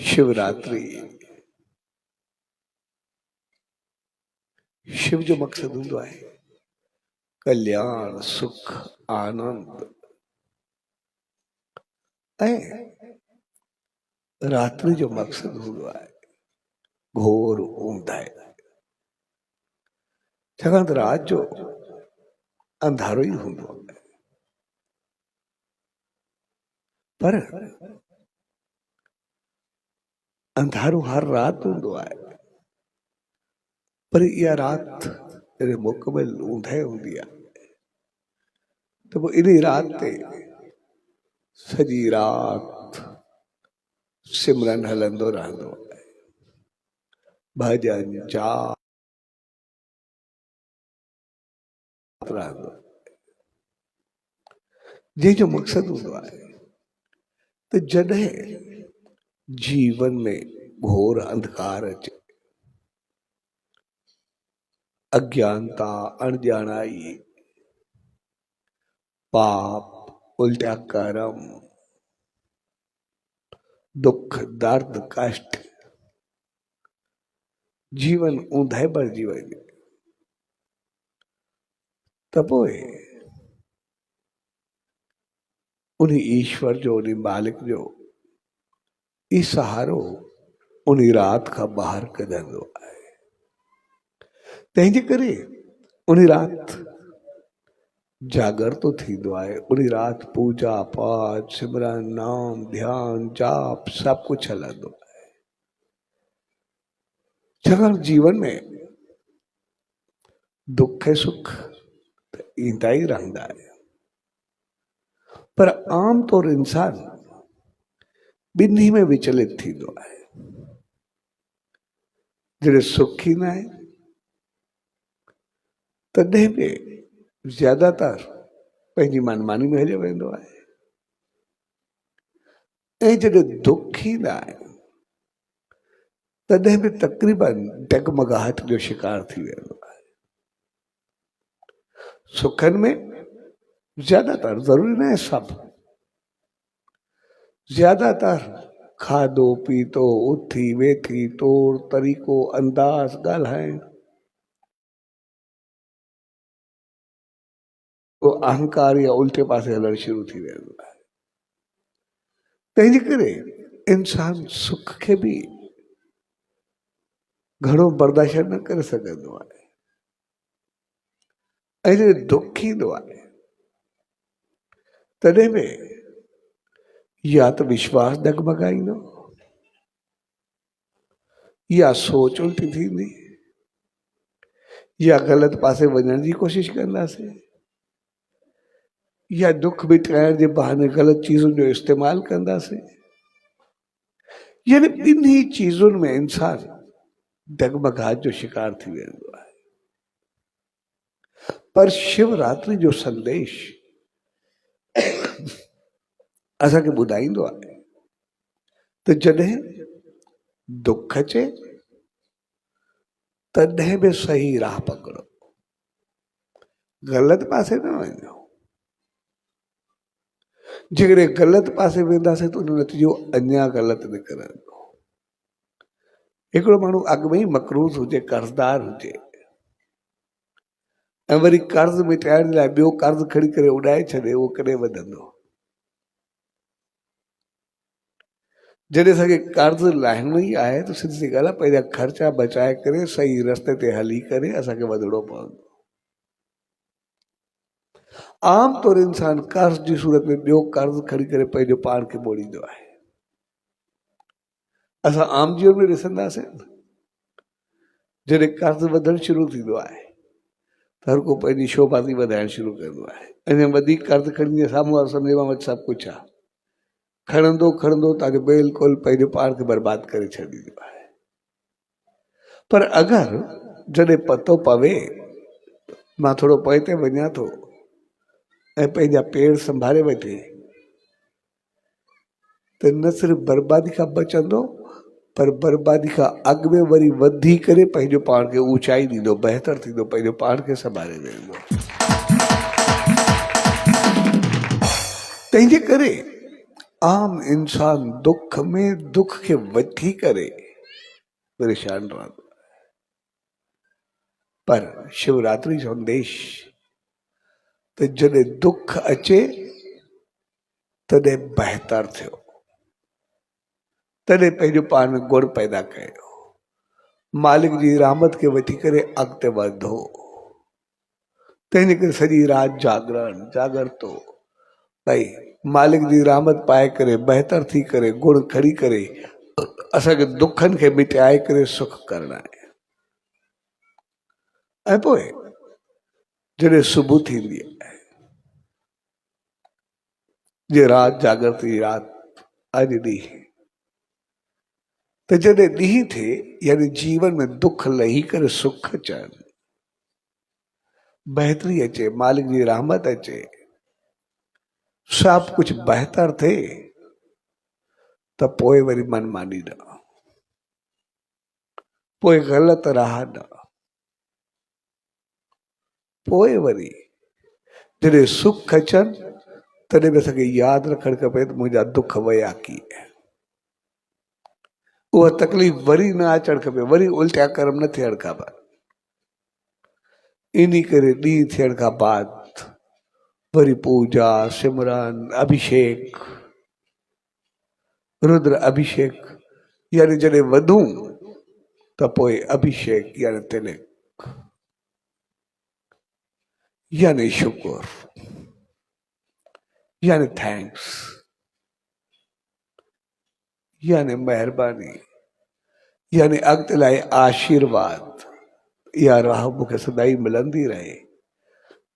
शिवरात्रि। शिव जो मकसद हूंदो आहे कल्याण, सुख, आनंद। ऐं रात्रि जो मकसद हूंदो आहे घोर ऊंधाई। छाकाणि त राति जो अंधारो ई हूंदो आहे, पर अंधारो हर राति हूंदो आहे, पर इहा राति जॾहिं मुकमिल ऊंधाई हूंदी आहे त पोइ इन राति ते सॼी राति सिमरन हलंदो रहंदो आहे, भॼन जाप रहंदो आहे, जंहिंजो मक़सदु हूंदो आहे त जॾहिं जीवन में घोर अंधकार अचे, अज्ञानता, अणॼाणाई, पाप, उल्टा कर्म, दुख, दर्द, कष्ट, जीवन ऊंधाई भरिजी वञे त पोइ उन ईश्वर जो, उन मालिक जो ई सहारो उन राति खां ॿाहिरि कढंदो आहे। तंहिंजे करे उन राति जागरतो थींदो आहे, उन राति पूजा पाठ, सिमरन, नाम, ध्यान, जाप सभु कुझु हलंदो आहे। छाकाणि जीवन में दुख ऐं सुख त ईंदा ई रहंदा आहिनि, पर आम तौर इंसान ॿिन्ही में विचलित थींदो आहे। जॾहिं सुख ईंदा आहिनि तॾहिं बि ज्यादातर पंहिंजी मनमानी में हलियो वेंदो आहे, ऐं जॾहिं दुख ईंदा आहिनि तॾहिं बि तक़रीबन डगमगाहट जो शिकार थी वेंदो आहे। सुखनि में ज्यादातर, ज़रूरी न आहे सभु, ज्यादातर खाधो पीतो, उथी वेठी, तौर तरीक़ो, अंदाज़, ॻाल्हाइण, अहंकार या उल्टे पासे हलणु शुरू थी वेंदो आहे। तंहिंजे करे इंसान सुख खे बि घणो बर्दाश्त न करे सघंदो आहे, ऐं जॾहिं दुख ईंदो आहे तॾहिं बि या त विश्वास डगमगाईंदो, या सोच उल्टी थींदी, या ग़लति पासे वञण जी कोशिश कंदासीं, या दुख मिटाइण जे बहाने ग़लति चीज़ुनि जो इस्तेमालु कंदासीं। यानी ॿिन्ही चीज़ुनि में इंसान डगमगाहट जो शिकार थी वेंदो आहे। पर शिवरात्रि जो संदेश असांखे ॿुधाईंदो आहे त जॾहिं दुख अचे तॾहिं बि सही राह पकड़ो, ग़लति पासे न वञो। जेकॾहिं ग़लति पासे वेंदासीं त उन नतीजो अञा ग़लति निकिरंदो। हिकिड़ो माण्हू अॻु में ई मक़रूज़ हुजे, कर्ज़दार हुजे, ऐं वरी कर्ज़ मिटाइण लाइ ॿियो कर्ज़ खणी करे उॾाए छॾे, उहो कॾहिं वधंदो? जॾहिं असांखे कर्ज़ लाहिणो ई आहे त सिधी सी ॻाल्हि आहे, पंहिंजा ख़र्चा बचाए करे सही रस्ते ते हली करे असांखे वधिणो पवंदो। आम तौर इंसान कर्ज़ जी सूरत में ॿियो कर्ज़ खणी करे पंहिंजो पाण खे मोड़ींदो आहे। असां आम जीवन में ॾिसंदासीं जॾहिं कर्ज़ वधणु शुरू थींदो आहे त हर को पंहिंजी शोबाज़ी वधाइणु शुरू कंदो आहे। अञा वधीक कर्ज़ खणी साम्हूं वारो सम्झे मां वटि सभु कुझु आहे, खणंदो खणंदो तव्हांखे बिल्कुलु पंहिंजो पाण खे बर्बादु करे छॾींदो आहे। पर अगरि जॾहिं पतो पवे मां थोरो पोइ ते वञा थो ऐं पंहिंजा पेर संभाले वठे त न सिर्फ़ु बर्बादी खां बचंदो, पर बर्बादी खां अॻु में वरी वधी करे पंहिंजो पाण खे ऊचाई ॾींदो, बहितर थींदो, पंहिंजो पाण खे संभाले वेंदो। तंहिंजे करे आम इंसान दुख में दुख के वठी करे परेशान रहंदो। पर शिवरात्रि संदेश त जॾहिं दुख अचे तॾहिं बहितर थियो, तॾहिं पंहिंजो पाण में गुण पैदा कयो, मालिक जी रहमत खे वठी करे अॻिते वधो। तंहिंजे करे सॼी राति जागरतो भई मालिक जी रहमत पाए करे बहितर थी करे गुण खणी करे असांखे दुखनि खे मिटाए करे सुख करणु आहे। ऐं पोइ जॾहिं सुबुह थींदी आहे, जे राति जागरती राति अॼु ॾींहुं, त जॾहिं ॾींहुं थिए यानी जीवन में दुख लही करे सुख अचनि, बहितरी अचे, मालिक जी रहमत अचे, सब कुछ बहितर थिए, त पोइ वरी मनमानी न, पोइ ग़लति राह न, पोइ वरी जॾहिं सुख अचनि तॾहिं बि असांखे यादि रखणु खपे त मुंहिंजा दुख विया कीअं। उहा तकलीफ़ वरी न अचणु खपे, वरी उल्टा कर्म न थियणु खपे। इन करे ॾींहुं थियण खां बाद वरी पूजा सिमरन अभिषेक रुद्र अभिषेक यानी जॾहिं वधूं त पोइ अभिषेक यानी तिलक यानी शुक्र यानी थैंक्स यानी महिरबानी यानी अॻिते लाइ आशीर्वाद, इहा राह मूंखे सदाई मिलंदी रहे।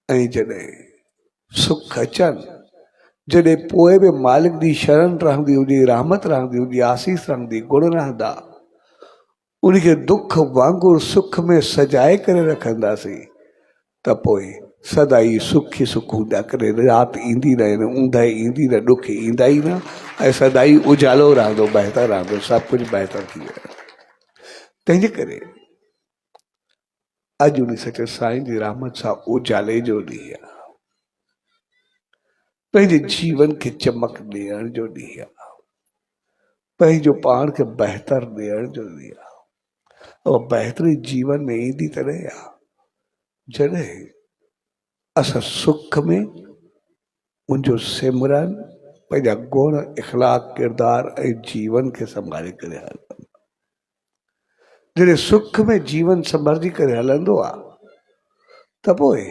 ऐं जॾहिं सुख अचनि, जॾहिं पोइ बि मालिक जी शरण रहंदी हुजे, रहमत रहंदी हुजे, आसीस रहंदी, गुण रहंदा, उनखे दुख वांगुरु सुख में सजाए करे रखंदासीं त पोइ सदाई सुख ई सुख हूंदा। करे राति ईंदी न, ऊंदहि ईंदी न, ॾुख ईंदा ई न, ऐं सदाई उजालो रहंदो, बहितर रहंदो, सभु कुझु बहितर थी वेंदो। तंहिंजे करे अॼु उन सचे साईं जी रहमत सां उजाले जो ॾींहुं आहे, पंहिंजे जीवन खे चमक ॾियण जो ॾींहुं आहे, पंहिंजो पाण खे बहितर ॾियण जो ॾींहुं आहे। और बहितरी जीवन में ईंदी तॾहिं आहे जॾहिं असां सुख में मुंहिंजो सिमरन पंहिंजा गुण इख़लाक किरदार ऐं जीवन खे संभाले करे हलंदो। जॾहिं सुख में जीवन संभरजी करे हलंदो आहे त पोइ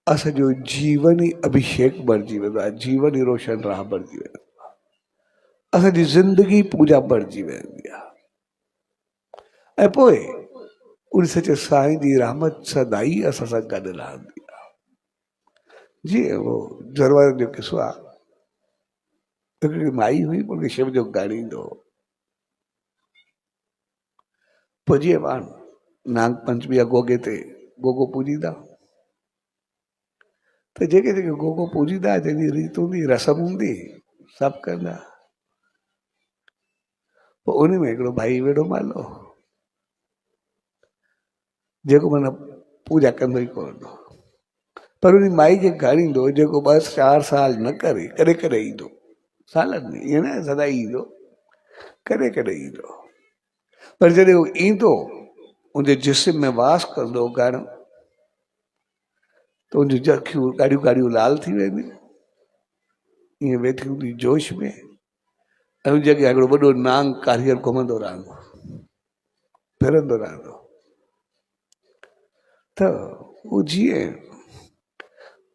असांजो जीवन ई अभिषेक बणिजी वेंदो आहे, जीवन ई रोशन राह बणिजी वेंदो आहे, असांजी ज़िंदगी पूजा बणिजी वेंदी आहे। ऐं पोइ उन सचे साईं जी रहमत सदाई असां सां गॾु रहंदी आहे। जीअं उहो ज़रूरत जो किस्सो आहे, हिकिड़ी माई हुई, उनखे शिव जो ॻाईंदो हो। पोइ जीअं पाण नाग पंचमी या गोगे ते गोगो पूजींदा, त जेके जेके गोगो पूजींदा, जंहिंजी रीत हूंदी, रस्म हूंदी, सभु कंदा। पोइ उन में हिकिड़ो भाई वेठो मालो, जेको माना पूजा कंदो ई कोन हो, पर उन माई खे ॻाईंदो, जेको 2-4 साल न करे, कॾहिं कॾहिं ईंदो, सालनि में ईअं न सदाई ईंदो, कॾहिं कॾहिं ईंदो। पर जॾहिं उहो ईंदो, उनजे जिस्म में वास कंदो गण, त उनजी अखियूं ॾाढियूं ॾाढियूं लाल थी वेंदियूं, ईअं वेठी हूंदी जोश में, ऐं उन जॻह हिकिड़ो वॾो नांग कारीगर घुमंदो रहंदो, फिरंदो रहंदो। त उहो जीअं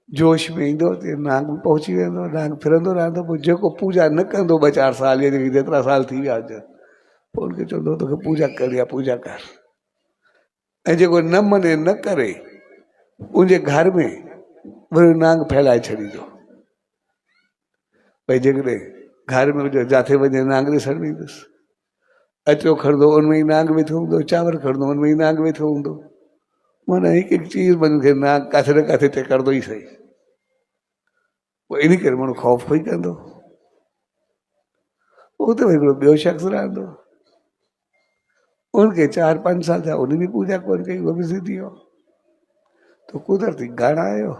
जोश में ईंदो त नांग बि पहुची वेंदो, नांग फिरंदो रहंदो। पोइ जेको पूजा न कंदो 2-4 साल या जेतिरा साल थी विया हुजनि, पोइ उनखे चवंदो तोखे पूजा कर या पूजा कर। ऐं जेको न मने न करे, उनजे घर में वरी नांग फैलाए छॾींदो। भई जेकॾहिं घर में जिथे वञे नांग ॾिसणु ईंदुसि, अचो खणंदो उनमें ई नांग वेठो हूंदो, चांवर खणंदो उनमें ई नांग वेठो हूंदो। माना हिकु हिकु चीज़ हुनखे नांग किथे न किथे ते करंदो ई सही। पोइ इन करे माण्हू ख़ौफ़ कोई कंदो। उहो त हिकिड़ो ॿियो शख़्स रहंदो, उनखे 4-5 साल थिया, उन बि पूजा कोन कई, उहो बि ज़िदी हो। तो कुदरती गण आयो,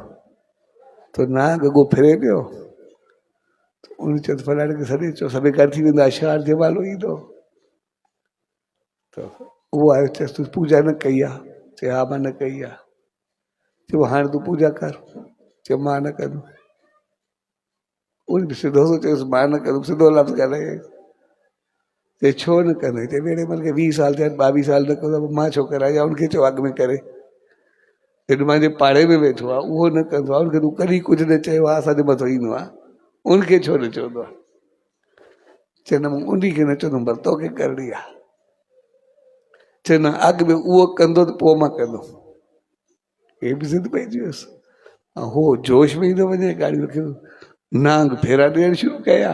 तो नांग अॻो फिरे पियो, उन चंद फलाणे खे सॾे चयो सभई घर थी वेंदा आशार जमालो ईंदो त उहो आयो चयसि तूं पूजा न कई आहे चए हा मां न कई आहे चयो हाणे तूं पूजा कर चयो मां न कंदुमि उन बि सिधो चयोसि मां न कंदुमि सिधो लफ़्ज़ ॻाल्हाए चए छो न कंदे चए वेड़े महिल खे 20 साल थिया 22 साल न कंदो मां छो करां या उनखे चयो अॻु में करे हेॾो मुंहिंजे पाड़े में वेठो आहे उहो न कंदो आहे उनखे तूं कॾहिं कुझु न चयो आहे असांजे मथां ईंदो आहे उनखे छो न चवंदो आहे चए न मूं उन खे न चवंदुमि पर तोखे करणी आहे चए न अॻु में उहो कंदो त पोइ मां कंदुमि हे बि ज़िद पइजी वियुसि हो जोश में ईंदो वञे गाॾी खे नांग फेरा ॾियणु शुरू कया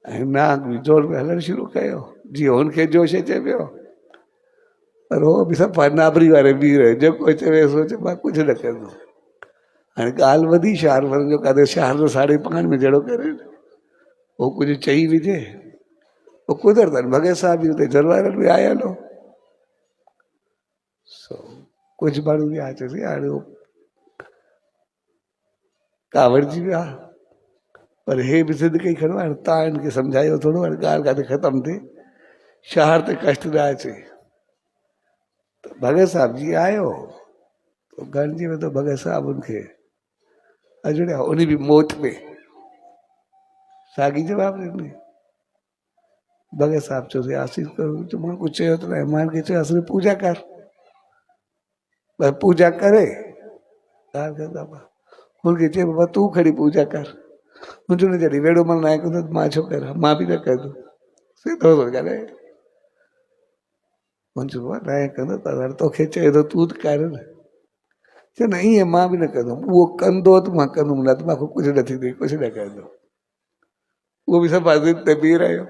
ऐं नांग बि जोर में हलणु शुरू कयो जीअं हुनखे जोश अचे पियो पर हो बि सभु नाबरी वारे बीह रहियो जेको चवे सोचे मां कुझु न कंदुमि हाणे ॻाल्हि वधी शहर वञण जो काथे शहर जो साड़े पाण में जहिड़ो करे हो कुझु चई विझे वो कुदरतन भगत साहब बि हुते जलवारनि में आयल हो कुझु माण्हू बि चयोसीं हाणे कावड़जी विया पर हे बि ज़िद कई खणो हाणे तव्हां हिनखे सम्झायो थोरो हाणे ॻाल्हि काथे ख़तमु थिए शहर ते कष्ट न अचे त भगत साहब जी आयो गणजी वेंदो भगत साहब उनखे अजड़िया उन बि मौत में साॻी जवाब ॾिनी भगत साहब चयोसीं आसीस करो तो मां कुझु चयो त न मां हिनखे चयो असली पूजा कर बस पूजा करे ॻाल्हि ख़तमु हुनखे चयो बाबा तूं खणी पूजा कर मुंहिंजो न जॾहिं वेड़ो मल न आहे कंदो मां छो करां मां बि न कंदुमि सिधो थो ॻाल्हाए मुंहिंजो न आहे कंदो पर तोखे चए थो तूं त कर न चए न ईअं मां बि न कंदुमि उहो कंदो त मां कंदुमि न त मां कुझु न थींदो कुझु न कंदो उहो बि सभु ज़िद ते बीह रहियो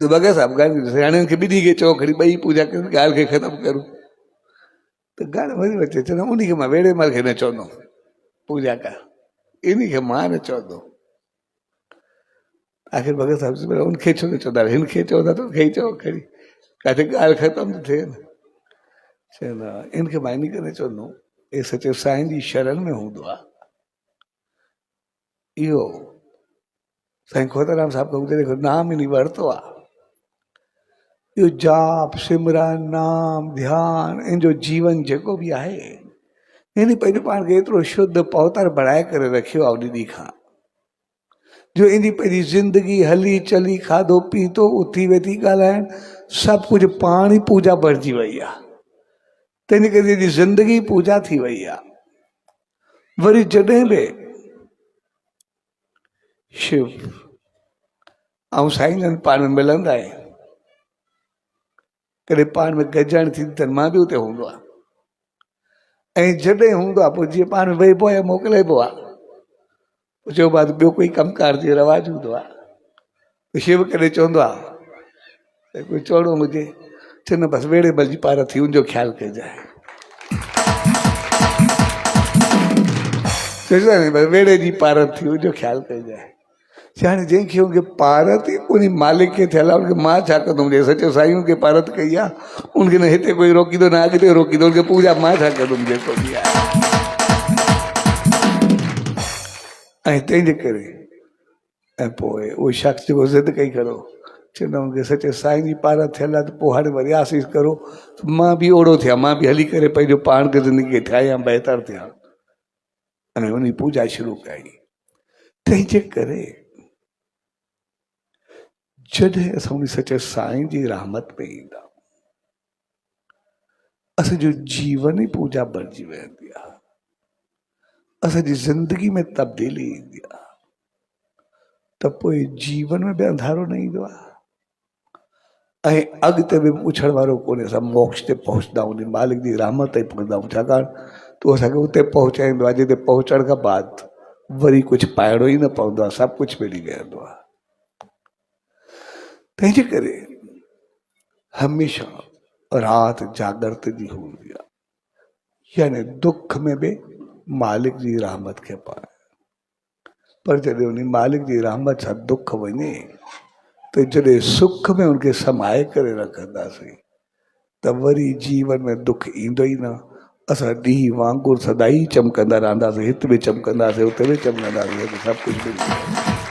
त भगत साहब ॻाल्हि हाणे हुनखे ॿिन्ही खे चओ खणी ॿई पूजा कयूं ॻाल्हि खे ख़तमु करूं त ॻाल्हि वरी अचे चवंदा उनखे मां वेड़े महिल खे न चवंदुमि पूजा कर इन खे मां न चवंदुमि आख़िर भगत साहब उनखे छो न चवंदा हिनखे चवंदा त उनखे ई चओ खणी किथे ॻाल्हि ख़तमु थी थिए न चवंदा इनखे मां इन करे चवंदुमि हे सचो साईं जी शरण में हूंदो आहे इहो साईं खोताराम साहिब खां जॾहिं नाम इन वरितो आहे इहो जाप सिमरन नाम ध्यान इन जो जीवन जेको बि आहे इन पंहिंजो पाण खे एतिरो शुद्ध पवित्र बणाए करे रखियो आहे उन ॾींहं खां जो इन पंहिंजी ज़िंदगी हली चली खाधो पीतो उथी वेठी ॻाल्हाइण सभु कुझु पाण ई पूजा भरिजी वई आहे तंहिंजे करे जी ज़िंदगी पूजा थी वई आहे वरी जॾहिं बि शिव ऐं साईं जन पाण में मिलंदा आहिनि कॾहिं पाण में गॾिजाणी थींदी त मां बि हुते हूंदो आहे ऐं जॾहिं हूंदो आहे पोइ जीअं पाण में वेहिबो आहे मोकिलिबो आहे पोइ चइबो आहे ॿियो कोई कमकार जो रवाजु हूंदो आहे शिव कॾहिं चवंदो आहे कोई चवणो हुजे चए न बसि वेड़े भल जी पार थी उनजो ख़्यालु कजांइ सोचंदा नी बसि वेड़े जी पार थी उनजो ख़्यालु कजांइ हाणे जंहिंखे हुनखे पारत उन मालिक खे थियल आहे उनखे मां छा कंदुमि जे सचो साईं उनखे पारत कई आहे उनखे न हिते कोई रोकींदो न अॻिते रोकींदो उनखे पूजा मां छा कंदुमि जेको बि आहे ऐं तंहिंजे करे ऐं पोइ उहो शख़्स जेको ज़िद कई खड़ो चवंदा उनखे सचे साईं जी पारत थियल आहे त पोइ हाणे वरी आसीस करो मां बि ओड़ो थियां मां बि हली करे पंहिंजो पाण खे ज़िंदगी खे ठाहियां बहितर थियां अने उन पूजा शुरू कई तंहिंजे करे जॾहिं असां उन सचे साईं जी रहमत में ईंदा असांजो जीवन ई पूजा भरिजी वेंदी आहे असांजी ज़िंदगी में तब्दीली ईंदी आहे त पोइ जीवन में बि अंधारो न ईंदो आहे ऐं अॻिते बि पुछण वारो कोन्हे असां मोक्ष ते पहुचंदा उन मालिक जी रहमत ते पहुचंदा आहियूं छाकाणि तूं असांखे उते पहुचाईंदो आहे जिते पहुचण खां बाद वरी कुझु पाइणो ई न पवंदो आहे सभु कुझु मिली वेंदो आहे तंहिंजे करे हमेशह राति जागृत जी हूंदी आहे यानी दुख में बि मालिक जी रहमत खे पाए पर जॾहिं उन मालिक जी रहमत सां दुख वञे त जॾहिं सुख में उनखे समाए करे रखंदासीं त वरी जीवन में दुख ईंदो ई न असां ॾींहुं वांगुरु सदाई चमकंदा रहंदासीं, हित बि चमकंदासीं, उते बि चमकंदासीं, सभु कुझु मिली